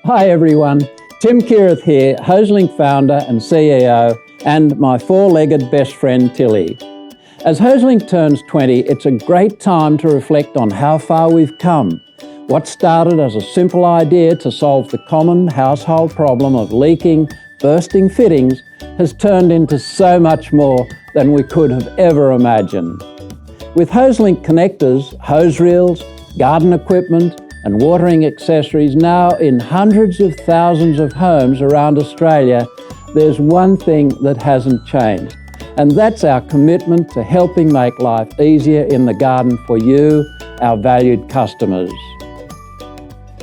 Hi everyone, Tim Kierath here, Hoselink founder and CEO, and my four-legged best friend Tilly. As Hoselink turns 20, it's a great time to reflect on how far we've come. What started as a simple idea to solve the common household problem of leaking, bursting fittings has turned into so much more than we could have ever imagined. With Hoselink connectors, hose reels, garden equipment and watering accessories now in hundreds of thousands of homes around Australia, there's one thing that hasn't changed, and that's our commitment to helping make life easier in the garden for you, our valued customers.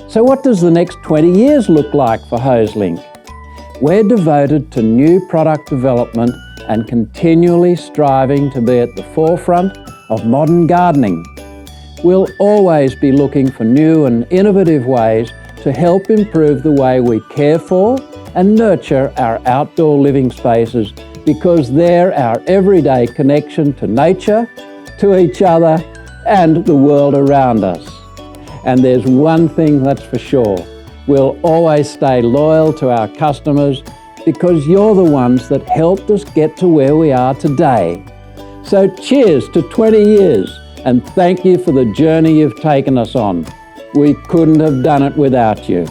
So what does the next 20 years look like for Hoselink? We're devoted to new product development and continually striving to be at the forefront of modern gardening. We'll always be looking for new and innovative ways to help improve the way we care for and nurture our outdoor living spaces, because they're our everyday connection to nature, to each other, and the world around us. And there's one thing that's for sure: we'll always stay loyal to our customers, because you're the ones that helped us get to where we are today. So cheers to 20 years, and thank you for the journey you've taken us on. We couldn't have done it without you.